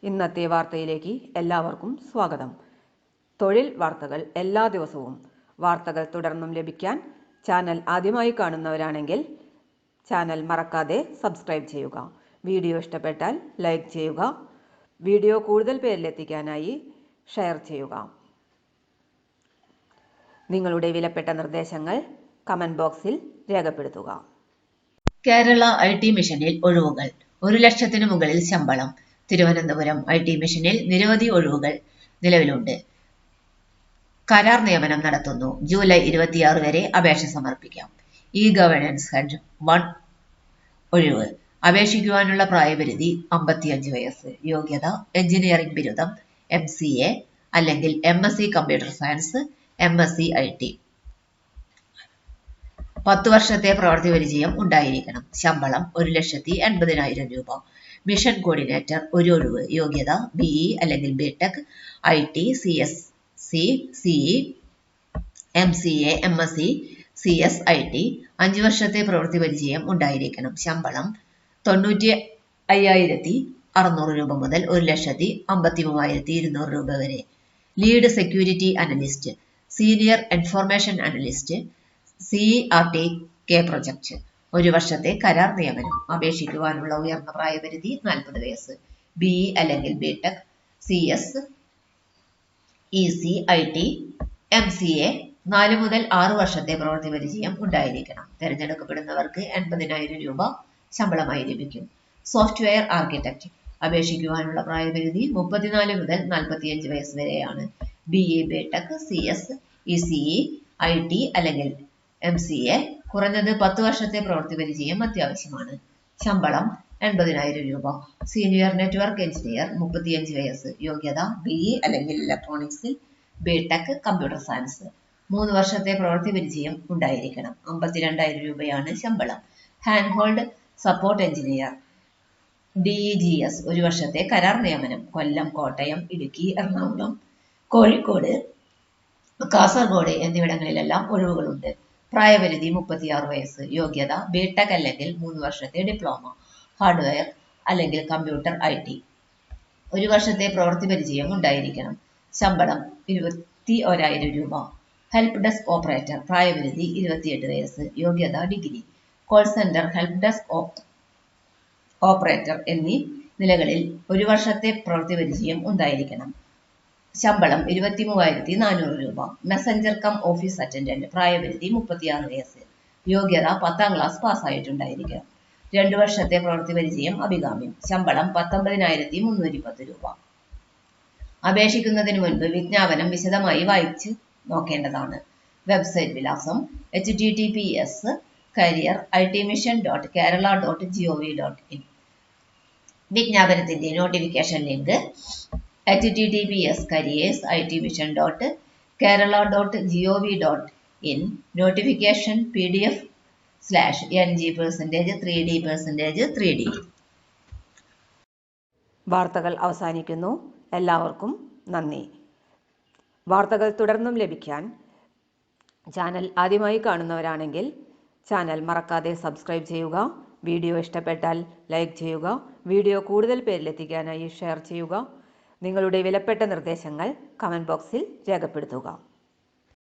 ഇന്നത്തെ വാർത്തയിലേക്ക് എല്ലാവർക്കും സ്വാഗതം. തൊഴിൽ വാർത്തകൾ എല്ലാ ദിവസവും വാർത്തകൾ തുടർന്നും ലഭിക്കാൻ ചാനൽ ആദ്യമായി കാണുന്നവരാണെങ്കിൽ ചാനൽ മറക്കാതെ സബ്സ്ക്രൈബ് ചെയ്യുക. വീഡിയോ ഇഷ്ടപ്പെട്ടാൽ ലൈക്ക് ചെയ്യുക. വീഡിയോ കൂടുതൽ പേരിലെത്തിക്കാനായി ഷെയർ ചെയ്യുക. നിങ്ങളുടെ വിലപ്പെട്ട നിർദ്ദേശങ്ങൾ കമന്റ് ബോക്സിൽ രേഖപ്പെടുത്തുക. കേരള ഐ.ടി. മിഷനിൽ ഒഴിവുകൾ. 1,00,000 മുകളിൽ ശമ്പളം. തിരുവനന്തപുരം ഐ.ടി. മിഷനിൽ നിരവധി ഒഴിവുകൾ നിലവിലുണ്ട്. കരാർ നിയമനം നടത്തുന്നു. ജൂലൈ 26 വരെ അപേക്ഷ സമർപ്പിക്കാം. ഗവേണൻസ് ഹെഡ് 1 ഒഴിവ്. അപേക്ഷിക്കുവാനുള്ള പ്രായപരിധി 55 വയസ്സ്. യോഗ്യത എഞ്ചിനീയറിംഗ് ബിരുദം, MCA അല്ലെങ്കിൽ MSc computer science, MSc IT. 10 വർഷത്തെ പ്രവൃത്തി പരിചയം ഉണ്ടായിരിക്കണം. ശമ്പളം 1,80,000 രൂപ. മിഷൻ കോർഡിനേറ്റർ 1 ഒഴിവ്. യോഗ്യത BE അല്ലെങ്കിൽ BTech, IT, CSC, CE, MCA, MSc, CS, IT. 5 വർഷത്തെ പ്രവൃത്തി പരിചയം ഉണ്ടായിരിക്കണം. ശമ്പളം 95,600 രൂപ മുതൽ 1,53,200 രൂപ വരെ. Lead security analyst, senior information analyst, CRTK project. 1 വർഷത്തെ കരാർ നിയമനം. അപേക്ഷിക്കുവാനുള്ള ഉയർന്ന പ്രായപരിധി 40 വയസ്സ്. BE അല്ലെങ്കിൽ BTech, CS, EC, IT, MCA. 4 മുതൽ 6 വർഷത്തെ പ്രവൃത്തി പരിചയം ഉണ്ടായിരിക്കണം. തിരഞ്ഞെടുക്കപ്പെടുന്നവർക്ക് 80,000 രൂപ ശമ്പളമായി ലഭിക്കും. Software architect. അപേക്ഷിക്കുവാനുള്ള പ്രായപരിധി 34 മുതൽ 45 വയസ്സ് വരെയാണ്. BE, BTech, CS, ECE, IT അല്ലെങ്കിൽ MCA. കുറഞ്ഞത് 10 വർഷത്തെ പ്രവൃത്തി പരിചയം അത്യാവശ്യമാണ്. ശമ്പളം 80,000 രൂപ. സീനിയർ നെറ്റ്വർക്ക് എഞ്ചിനീയർ 35 വയസ്സ്. യോഗ്യത BE അല്ലെങ്കിൽ ഇലക്ട്രോണിക്സിൽ, BTech, കമ്പ്യൂട്ടർ സയൻസ്. 3 വർഷത്തെ പ്രവൃത്തി പരിചയം ഉണ്ടായിരിക്കണം. 52,000 രൂപയാണ് ശമ്പളം. Hand hold support engineer DEGS. 1 വർഷത്തെ കരാർ നിയമനം. കൊല്ലം, കോട്ടയം, ഇടുക്കി, എറണാകുളം, കോഴിക്കോട്, കാസർഗോഡ് എന്നിവിടങ്ങളിലെല്ലാം ഒഴിവുകളുണ്ട്. പ്രായപരിധി 36 വയസ്സ്. യോഗ്യത BTech അല്ലെങ്കിൽ 3 വർഷത്തെ ഡിപ്ലോമ, ഹാർഡ്വെയർ അല്ലെങ്കിൽ കമ്പ്യൂട്ടർ IT. 1 വർഷത്തെ പ്രവൃത്തി പരിചയം ഉണ്ടായിരിക്കണം. ശമ്പളം 21,000 രൂപ. Help desk operator. പ്രായപരിധി 28 വയസ്സ്. യോഗ്യത degree. Call centre, help desk operator എന്നീ നിലകളിൽ 1 വർഷത്തെ പ്രവൃത്തി പരിചയം ഉണ്ടായിരിക്കണം. ശമ്പളം 23,400 രൂപ. Messenger cum office attendant. പ്രായപരിധി 36 വയസ്സ്. യോഗ്യത 10ാം ക്ലാസ് പാസ്സായിട്ടുണ്ടായിരിക്കണം. 2 വർഷത്തെ പ്രവൃത്തി പരിചയം അഭികാമ്യം. ശമ്പളം 19,310 രൂപ. അപേക്ഷിക്കുന്നതിന് മുൻപ് വിജ്ഞാപനം വിശദമായി വായിച്ച് നോക്കേണ്ടതാണ്. വെബ്സൈറ്റ് വിലാസം https://careeritmission.kerala.gov.in. വിജ്ഞാപനത്തിന്റെ notification link https://careers.itmission.kerala.gov.in. Notification PDF/NG%3D%3D. വാർത്തകൾ അവസാനിക്കുന്നു. എല്ലാവർക്കും നന്ദി. വാർത്തകൾ തുടർന്നും ലഭിക്കാൻ ചാനൽ ആദ്യമായി കാണുന്നവരാണെങ്കിൽ ചാനൽ മറക്കാതെ സബ്സ്ക്രൈബ് ചെയ്യുക. വീഡിയോ ഇഷ്ടപ്പെട്ടാൽ ലൈക്ക് ചെയ്യുക. വീഡിയോ കൂടുതൽ പേരിലെത്തിക്കാനായി ഷെയർ ചെയ്യുക. നിങ്ങളുടെ വിലപ്പെട്ട നിർദ്ദേശങ്ങൾ കമന്റ് ബോക്സിൽ രേഖപ്പെടുത്തുക.